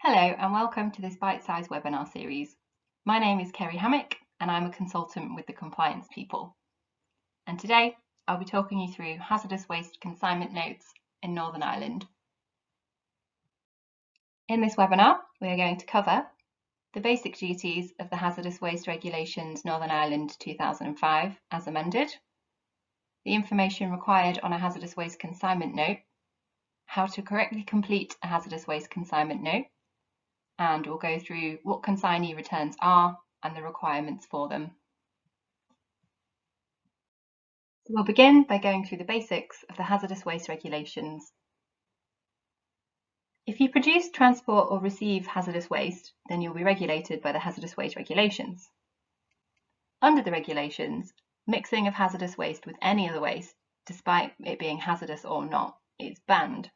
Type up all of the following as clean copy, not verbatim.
Hello and welcome to this bite-sized webinar series. My name is Kerry Hammick and I'm a consultant with the compliance people. And today I'll be talking you through hazardous waste consignment notes in Northern Ireland. In this webinar, we are going to cover the basic duties of the Hazardous Waste Regulations Northern Ireland 2005 as amended, the information required on a hazardous waste consignment note, how to correctly complete a hazardous waste consignment note, and we'll go through what consignee returns are and the requirements for them. So we'll begin by going through the basics of the hazardous waste regulations. If you produce, transport or receive hazardous waste, then you'll be regulated by the hazardous waste regulations. Under the regulations, mixing of hazardous waste with any other waste, despite it being hazardous or not, is banned.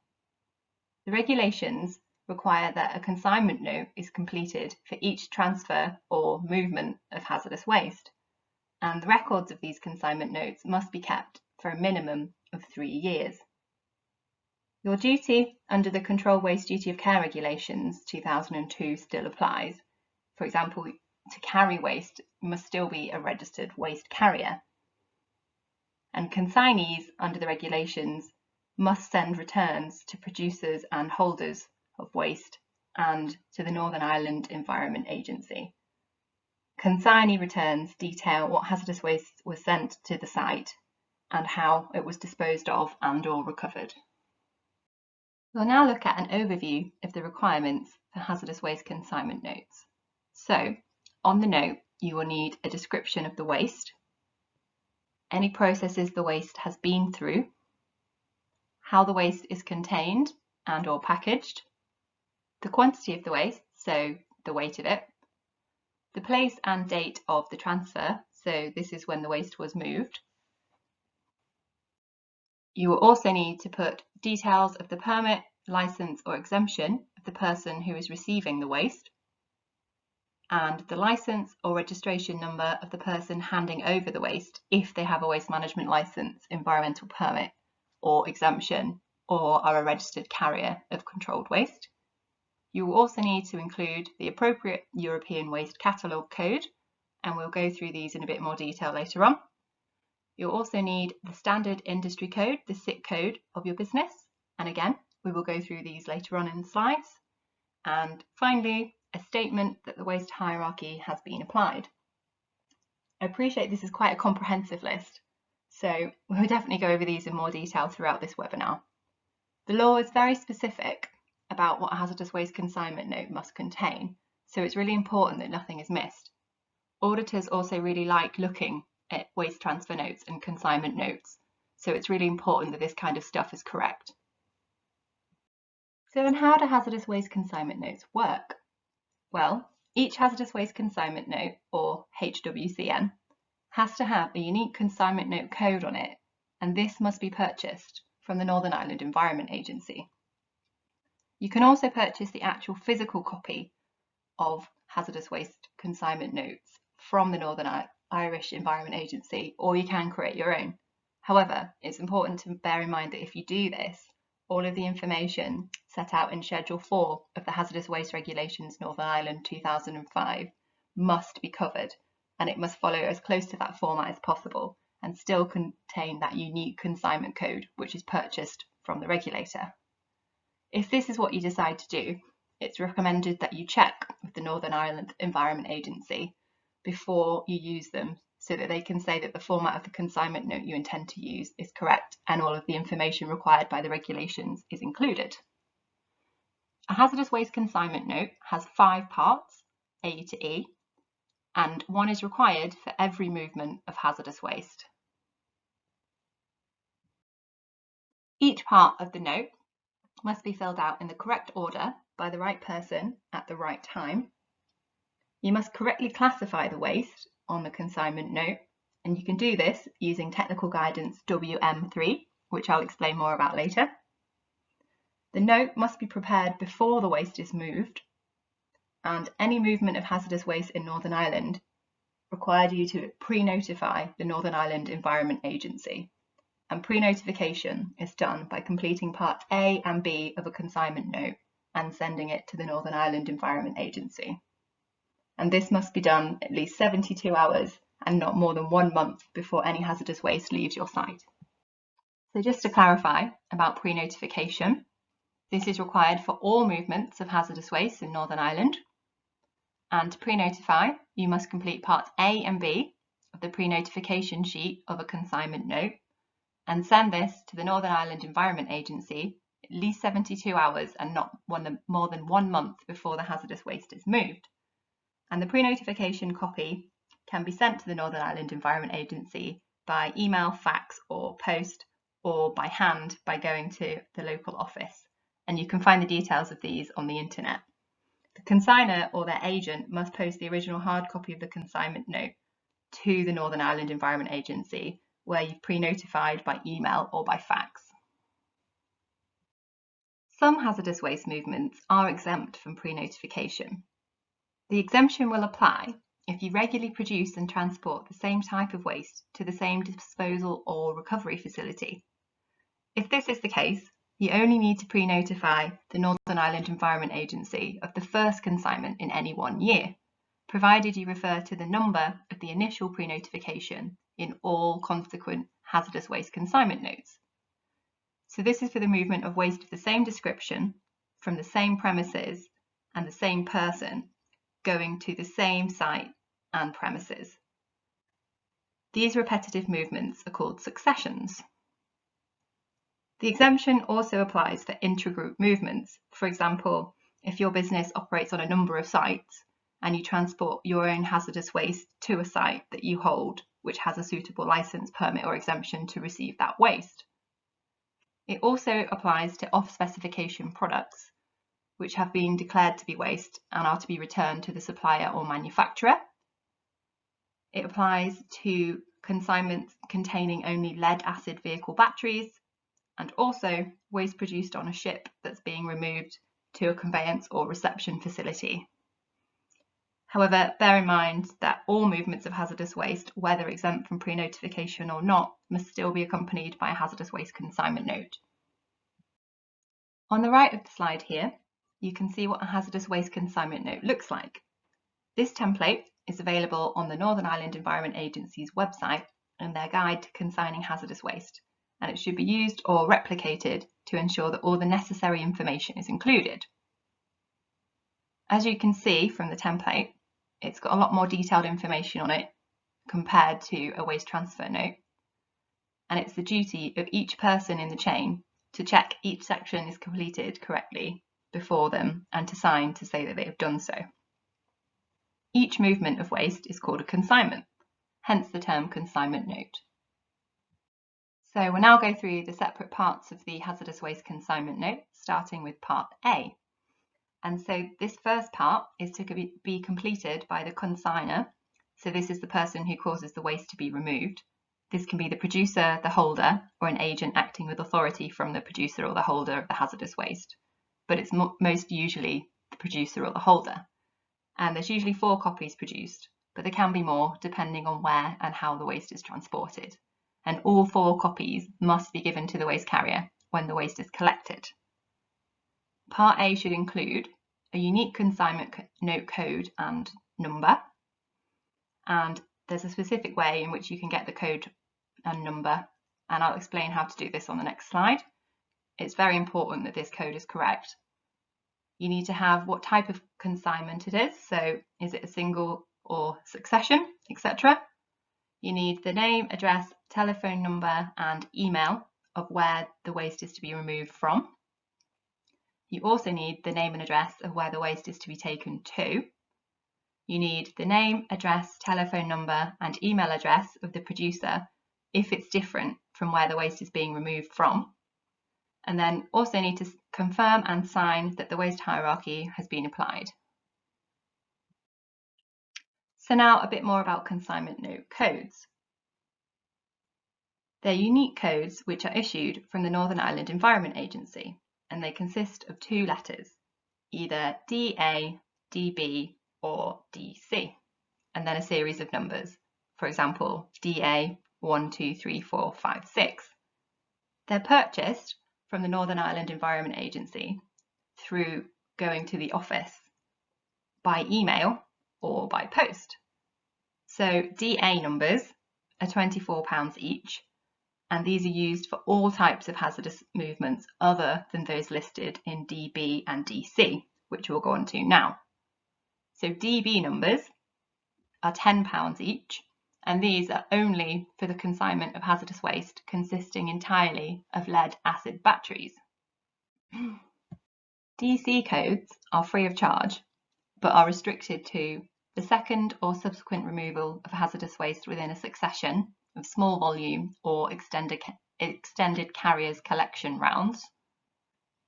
The regulations require that a consignment note is completed for each transfer or movement of hazardous waste, and the records of these consignment notes must be kept for a minimum of 3 years. Your duty under the Control Waste Duty of Care Regulations 2002 still applies. For example, to carry waste, you must still be a registered waste carrier. And consignees under the regulations must send returns to producers and holders of waste and to the Northern Ireland Environment Agency. Consignee returns detail what hazardous waste was sent to the site and how it was disposed of and/or recovered. We'll now look at an overview of the requirements for hazardous waste consignment notes. So, on the note, you will need a description of the waste, any processes the waste has been through, how the waste is contained and/or packaged, the quantity of the waste, so the weight of it, the place and date of the transfer, so this is when the waste was moved. You will also need to put details of the permit, license or exemption of the person who is receiving the waste, and the license or registration number of the person handing over the waste if they have a waste management license, environmental permit or exemption, or are a registered carrier of controlled waste. You will also need to include the appropriate European Waste Catalogue code, and we'll go through these in a bit more detail later on. You'll also need the standard industry code, the SIC code of your business, and again, we will go through these later on in the slides. And finally, a statement that the waste hierarchy has been applied. I appreciate this is quite a comprehensive list, so we'll definitely go over these in more detail throughout this webinar. The law is very specific about what a hazardous waste consignment note must contain, so it's really important that nothing is missed. Auditors also really like looking at waste transfer notes and consignment notes, so it's really important that this kind of stuff is correct. So then how do hazardous waste consignment notes work? Well, each hazardous waste consignment note, or HWCN, has to have a unique consignment note code on it, and this must be purchased from the Northern Ireland Environment Agency. You can also purchase the actual physical copy of hazardous waste consignment notes from the Northern Irish Environment Agency, or you can create your own. However, it's important to bear in mind that if you do this, all of the information set out in Schedule 4 of the Hazardous Waste Regulations Northern Ireland 2005 must be covered, and it must follow as close to that format as possible and still contain that unique consignment code which is purchased from the regulator. If this is what you decide to do, it's recommended that you check with the Northern Ireland Environment Agency before you use them so that they can say that the format of the consignment note you intend to use is correct and all of the information required by the regulations is included. A hazardous waste consignment note has 5 parts, A to E, and one is required for every movement of hazardous waste. Each part of the note must be filled out in the correct order by the right person at the right time. You must correctly classify the waste on the consignment note, and you can do this using Technical Guidance WM3, which I'll explain more about later. The note must be prepared before the waste is moved, and any movement of hazardous waste in Northern Ireland required you to pre-notify the Northern Ireland Environment Agency. And pre-notification is done by completing Part A and B of a consignment note and sending it to the Northern Ireland Environment Agency. And this must be done at least 72 hours and not more than 1 month before any hazardous waste leaves your site. So just to clarify about pre-notification, this is required for all movements of hazardous waste in Northern Ireland. And to pre-notify, you must complete parts A and B of the pre-notification sheet of a consignment note and send this to the Northern Ireland Environment Agency at least 72 hours and not more than 1 month before the hazardous waste is moved. And the pre-notification copy can be sent to the Northern Ireland Environment Agency by email, fax or post, or by hand by going to the local office. And you can find the details of these on the internet. The consignor or their agent must post the original hard copy of the consignment note to the Northern Ireland Environment Agency, where you've pre-notified by email or by fax. Some hazardous waste movements are exempt from pre-notification. The exemption will apply if you regularly produce and transport the same type of waste to the same disposal or recovery facility. If this is the case, you only need to pre-notify the Northern Ireland Environment Agency of the first consignment in any 1 year, provided you refer to the number of the initial pre-notification in all consequent hazardous waste consignment notes. So this is for the movement of waste of the same description from the same premises and the same person going to the same site and premises. These repetitive movements are called successions. The exemption also applies for intragroup movements. For example, if your business operates on a number of sites and you transport your own hazardous waste to a site that you hold, which has a suitable license, permit or exemption to receive that waste. It also applies to off-specification products, which have been declared to be waste and are to be returned to the supplier or manufacturer. It applies to consignments containing only lead-acid vehicle batteries, and also waste produced on a ship that's being removed to a conveyance or reception facility. However, bear in mind that all movements of hazardous waste, whether exempt from pre-notification or not, must still be accompanied by a hazardous waste consignment note. On the right of the slide here, you can see what a hazardous waste consignment note looks like. This template is available on the Northern Ireland Environment Agency's website in their guide to consigning hazardous waste, and it should be used or replicated to ensure that all the necessary information is included. As you can see from the template, it's got a lot more detailed information on it compared to a waste transfer note, and it's the duty of each person in the chain to check each section is completed correctly before them and to sign to say that they have done so. Each movement of waste is called a consignment, hence the term consignment note. So we'll now go through the separate parts of the hazardous waste consignment note, starting with part A. And so this first part is to be completed by the consignor. So this is the person who causes the waste to be removed. This can be the producer, the holder, or an agent acting with authority from the producer or the holder of the hazardous waste. But it's most usually the producer or the holder. And there's usually 4 copies produced, but there can be more depending on where and how the waste is transported. And all 4 copies must be given to the waste carrier when the waste is collected. Part A should include a unique consignment note code and number, and there's a specific way in which you can get the code and number, and I'll explain how to do this on the next slide. It's very important that this code is correct. You need to have what type of consignment it is, so is it a single or succession, etc. You need the name, address, telephone number and email of where the waste is to be removed from. You also need the name and address of where the waste is to be taken to. You need the name, address, telephone number and email address of the producer if it's different from where the waste is being removed from. And then also need to confirm and sign that the waste hierarchy has been applied. So now a bit more about consignment note codes. They're unique codes which are issued from the Northern Ireland Environment Agency, and they consist of 2 letters, either DA, DB or DC, and then a series of numbers, for example DA 1, 2, 3, 4, 5, 6. They're purchased from the Northern Ireland Environment Agency through going to the office by email or by post. So DA numbers are £24 each, and these are used for all types of hazardous movements other than those listed in DB and DC, which we'll go on to now. So DB numbers are £10 each, and these are only for the consignment of hazardous waste consisting entirely of lead-acid batteries. DC codes are free of charge, but are restricted to the second or subsequent removal of hazardous waste within a succession of small volume or extended carriers collection rounds,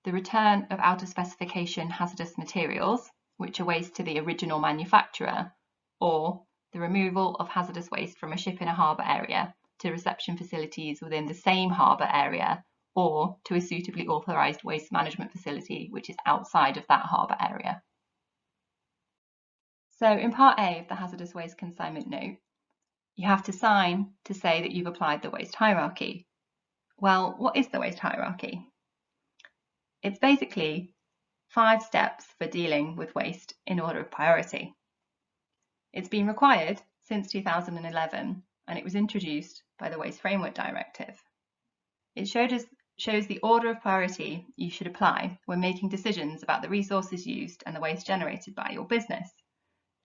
the return of out of specification hazardous materials, which are waste to the original manufacturer, or the removal of hazardous waste from a ship in a harbour area to reception facilities within the same harbour area, or to a suitably authorised waste management facility which is outside of that harbour area. So in Part A of the Hazardous Waste Consignment Note, you have to sign to say that you've applied the waste hierarchy. Well, what is the waste hierarchy? It's basically 5 steps for dealing with waste in order of priority. It's been required since 2011, and it was introduced by the Waste Framework Directive. It shows the order of priority you should apply when making decisions about the resources used and the waste generated by your business.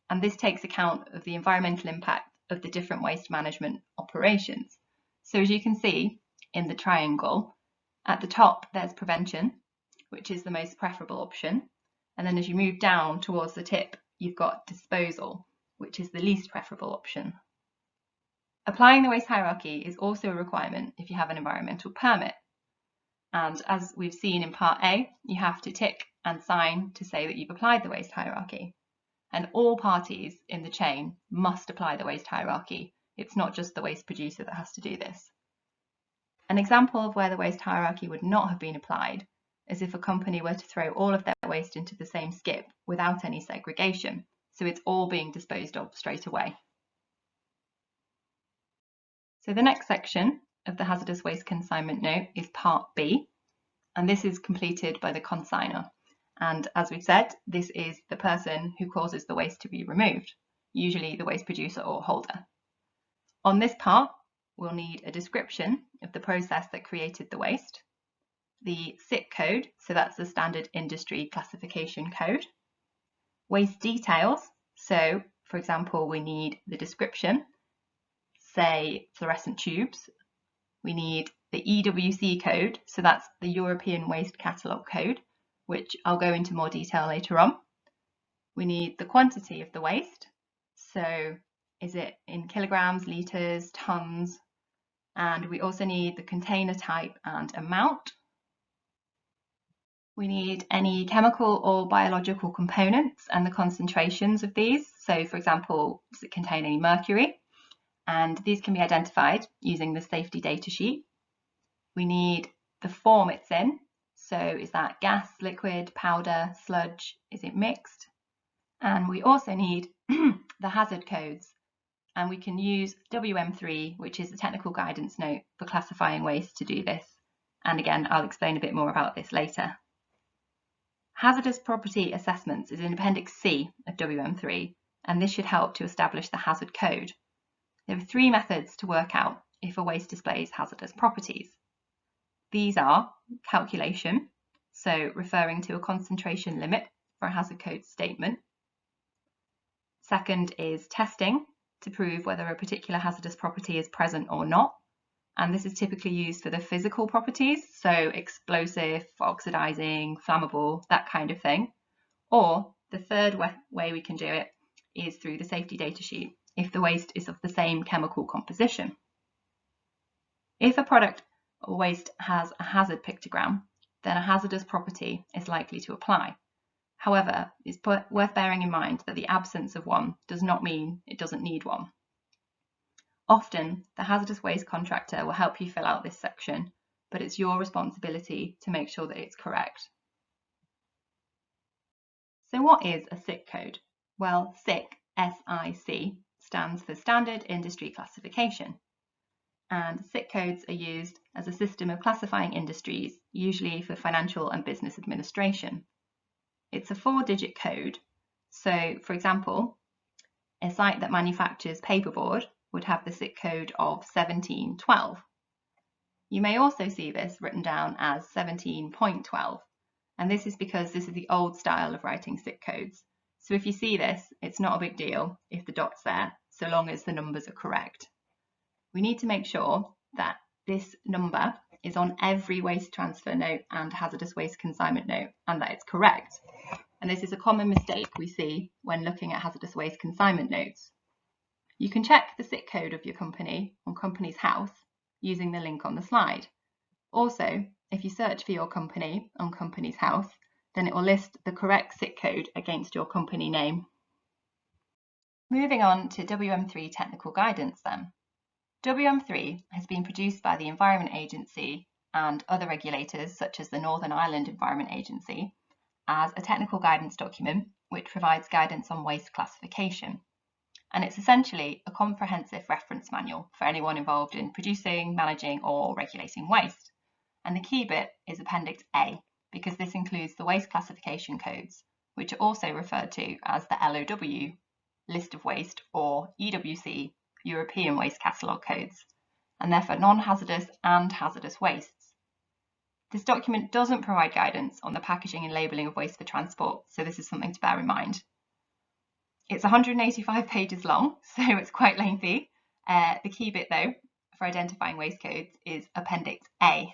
And this takes account of the environmental impact of the different waste management operations. So as you can see in the triangle, at the top there's prevention, which is the most preferable option. And then as you move down towards the tip, you've got disposal, which is the least preferable option. Applying the waste hierarchy is also a requirement if you have an environmental permit. And as we've seen in Part A, you have to tick and sign to say that you've applied the waste hierarchy. And all parties in the chain must apply the waste hierarchy. It's not just the waste producer that has to do this. An example of where the waste hierarchy would not have been applied is if a company were to throw all of their waste into the same skip without any segregation. So it's all being disposed of straight away. So the next section of the Hazardous Waste Consignment Note is Part B, and this is completed by the consignor. And as we've said, this is the person who causes the waste to be removed, usually the waste producer or holder. On this part, we'll need a description of the process that created the waste, the SIC code, so that's the Standard Industry Classification Code, waste details, so for example, we need the description, say fluorescent tubes. We need the EWC code, so that's the European Waste Catalogue Code, which I'll go into more detail later on. We need the quantity of the waste, so is it in kilograms, litres, tonnes, and we also need the container type and amount. We need any chemical or biological components and the concentrations of these, so for example, does it contain any mercury? And these can be identified using the safety data sheet. We need the form it's in. So is that gas, liquid, powder, sludge? Is it mixed? And we also need the hazard codes. And we can use WM3, which is the technical guidance note for classifying waste, to do this. And again, I'll explain a bit more about this later. Hazardous property assessments is in Appendix C of WM3, and this should help to establish the hazard code. There are 3 methods to work out if a waste displays hazardous properties. These are calculation, so referring to a concentration limit for a hazard code statement. Second is testing, to prove whether a particular hazardous property is present or not. And this is typically used for the physical properties, so explosive, oxidizing, flammable, that kind of thing. Or the third way we can do it is through the safety data sheet, if the waste is of the same chemical composition. If a product or waste has a hazard pictogram, then a hazardous property is likely to apply. However, it's worth bearing in mind that the absence of one does not mean it doesn't need one. Often, the hazardous waste contractor will help you fill out this section, but it's your responsibility to make sure that it's correct. So what is a SIC code? Well, SIC, S-I-C, stands for Standard Industry Classification. And SIC codes are used as a system of classifying industries, usually for financial and business administration. It's a 4-digit code. So, for example, a site that manufactures paperboard would have the SIC code of 1712. You may also see this written down as 17.12, and this is because this is the old style of writing SIC codes. So if you see this, it's not a big deal if the dot's there, so long as the numbers are correct. We need to make sure that this number is on every waste transfer note and hazardous waste consignment note, and that it's correct. And this is a common mistake we see when looking at hazardous waste consignment notes. You can check the SIC code of your company on Companies House using the link on the slide. Also, if you search for your company on Companies House, then it will list the correct SIC code against your company name. Moving on to WM3 Technical Guidance then. WM3 has been produced by the Environment Agency and other regulators such as the Northern Ireland Environment Agency as a technical guidance document which provides guidance on waste classification. And it's essentially a comprehensive reference manual for anyone involved in producing, managing or regulating waste. And the key bit is Appendix A, because this includes the waste classification codes, which are also referred to as the LOW, List of Waste, or EWC, European Waste Catalogue codes, and they're for non-hazardous and hazardous wastes. This document doesn't provide guidance on the packaging and labelling of waste for transport, so this is something to bear in mind. It's 185 pages long, so it's quite lengthy. The key bit though, for identifying waste codes is Appendix A,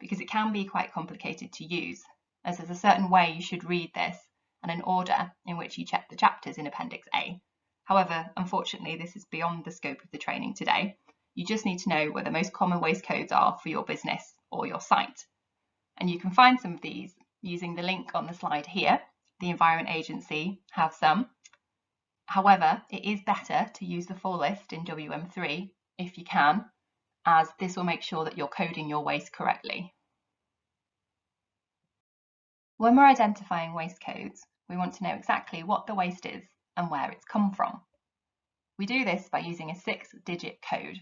because it can be quite complicated to use, as there's a certain way you should read this and an order in which you check the chapters in Appendix A. However, unfortunately, this is beyond the scope of the training today. You just need to know where the most common waste codes are for your business or your site. And you can find some of these using the link on the slide here. The Environment Agency have some. However, it is better to use the full list in WM3 if you can, as this will make sure that you're coding your waste correctly. When we're identifying waste codes, we want to know exactly what the waste is and where it's come from. We do this by using a 6-digit code,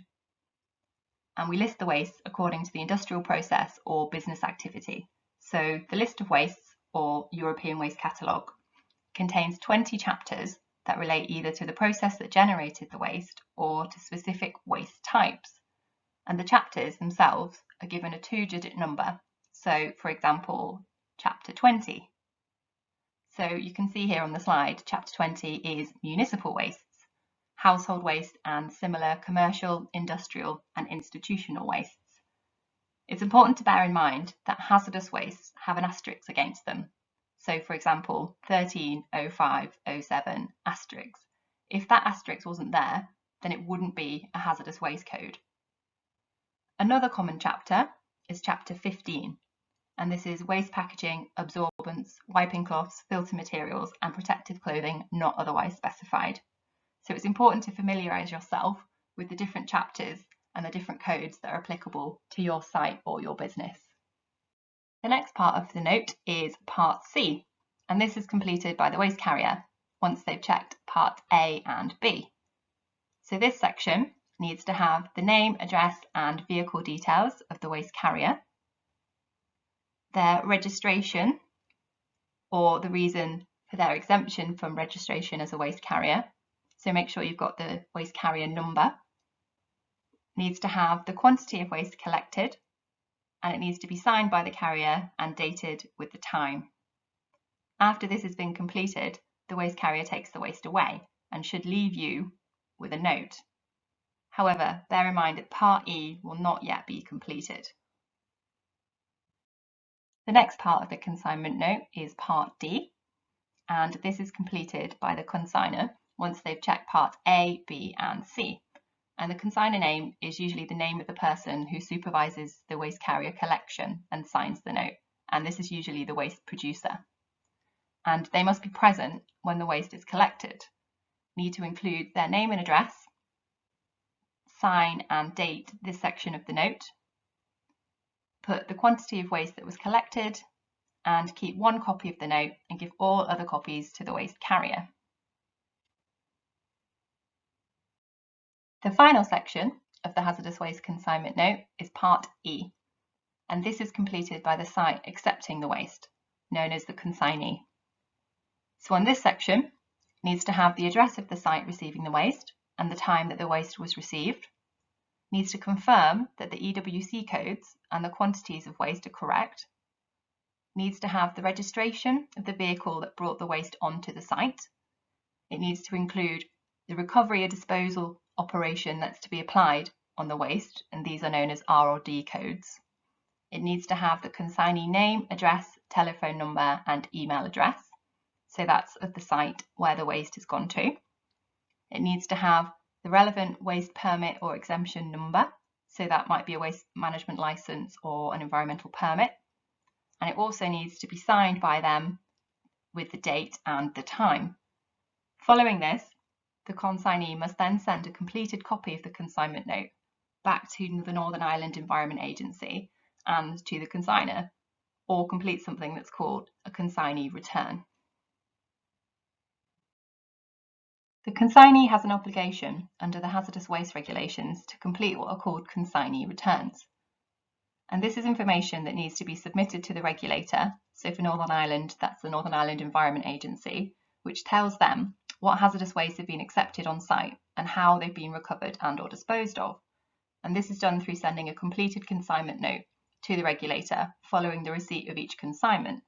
and we list the waste according to the industrial process or business activity. So the list of wastes, or European Waste Catalogue, contains 20 chapters that relate either to the process that generated the waste or to specific waste types. And the chapters themselves are given a 2-digit number. So, for example, Chapter 20. So you can see here on the slide, Chapter 20 is municipal wastes, household waste and similar commercial, industrial and institutional wastes. It's important to bear in mind that hazardous wastes have an asterisk against them. So for example, 130507 asterisk. If that asterisk wasn't there, then it wouldn't be a hazardous waste code. Another common chapter is Chapter 15, and this is waste packaging, absorbents, wiping cloths, filter materials and protective clothing not otherwise specified. So it's important to familiarise yourself with the different chapters and the different codes that are applicable to your site or your business. The next part of the note is Part C, and this is completed by the waste carrier once they've checked Part A and B. So this section needs to have the name, address and vehicle details of the waste carrier, their registration or the reason for their exemption from registration as a waste carrier. So make sure you've got the waste carrier number. Needs to have the quantity of waste collected, and it needs to be signed by the carrier and dated with the time. After this has been completed, the waste carrier takes the waste away and should leave you with a note. However, bear in mind that Part E will not yet be completed. The next part of the consignment note is Part D, and this is completed by the consignor once they've checked Part A, B and C. And the consignor name is usually the name of the person who supervises the waste carrier collection and signs the note, and this is usually the waste producer. And they must be present when the waste is collected. Need to include their name and address, sign and date this section of the note, put the quantity of waste that was collected, and keep one copy of the note and give all other copies to the waste carrier. The final section of the hazardous waste consignment note is Part E, and this is completed by the site accepting the waste, known as the consignee. So on this section, it needs to have the address of the site receiving the waste and the time that the waste was received. It needs to confirm that the EWC codes and the quantities of waste are correct. It needs to have the registration of the vehicle that brought the waste onto the site. It needs to include the recovery or disposal operation that's to be applied on the waste, and these are known as R or D codes. It needs to have the consignee name, address, telephone number and email address. So that's of the site where the waste has gone to. It needs to have the relevant waste permit or exemption number. So that might be a waste management license or an environmental permit. And it also needs to be signed by them with the date and the time. Following this, the consignee must then send a completed copy of the consignment note back to the Northern Ireland Environment Agency and to the consignor, or complete something that's called a consignee return. The consignee has an obligation under the hazardous waste regulations to complete what are called consignee returns. And this is information that needs to be submitted to the regulator. So for Northern Ireland, that's the Northern Ireland Environment Agency, which tells them what hazardous waste have been accepted on site and how they've been recovered and or disposed of. And this is done through sending a completed consignment note to the regulator following the receipt of each consignment.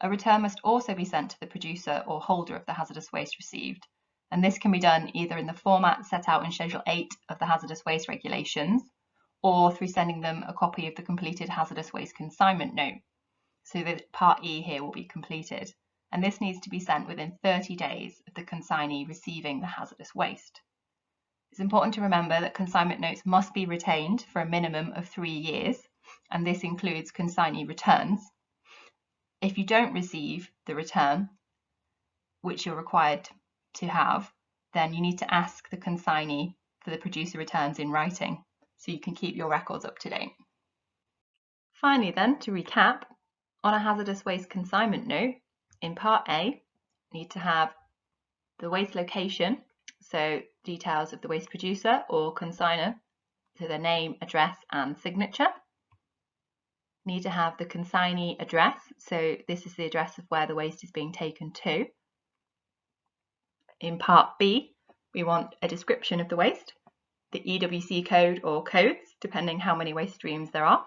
A return must also be sent to the producer or holder of the hazardous waste received, and this can be done either in the format set out in Schedule 8 of the hazardous waste regulations or through sending them a copy of the completed hazardous waste consignment note. So that Part E here will be completed, and this needs to be sent within 30 days of the consignee receiving the hazardous waste. It's important to remember that consignment notes must be retained for a minimum of 3 years, and this includes consignee returns. If you don't receive the return, which you're required to have, then you need to ask the consignee for the producer returns in writing so you can keep your records up to date. Finally then, to recap, on a hazardous waste consignment note, in Part A, you need to have the waste location, so details of the waste producer or consignor, so their name, address and signature. You need to have the consignee address, so this is the address of where the waste is being taken to. In Part B, we want a description of the waste, the EWC code or codes, depending how many waste streams there are,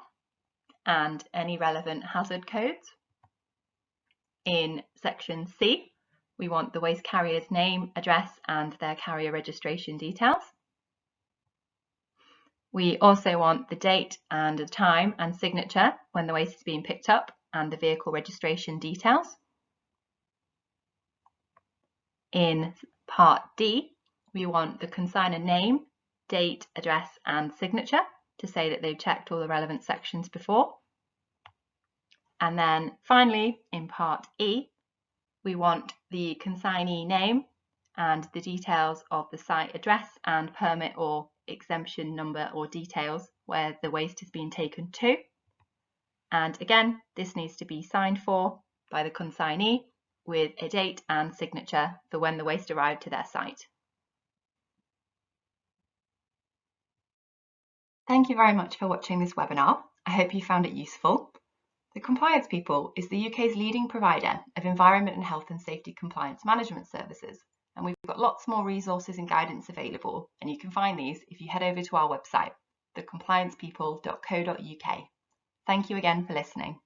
and any relevant hazard codes. In Section C, we want the waste carrier's name, address, and their carrier registration details. We also want the date and the time and signature when the waste is being picked up and the vehicle registration details. In Part D, we want the consignor name, date, address, and signature to say that they've checked all the relevant sections before. And then finally, in Part E, we want the consignee name and the details of the site address and permit or exemption number or details where the waste has been taken to. And again, this needs to be signed for by the consignee with a date and signature for when the waste arrived to their site. Thank you very much for watching this webinar. I hope you found it useful. The Compliance People is the UK's leading provider of environment and health and safety compliance management services, and we've got lots more resources and guidance available, and you can find these if you head over to our website, thecompliancepeople.co.uk. Thank you again for listening.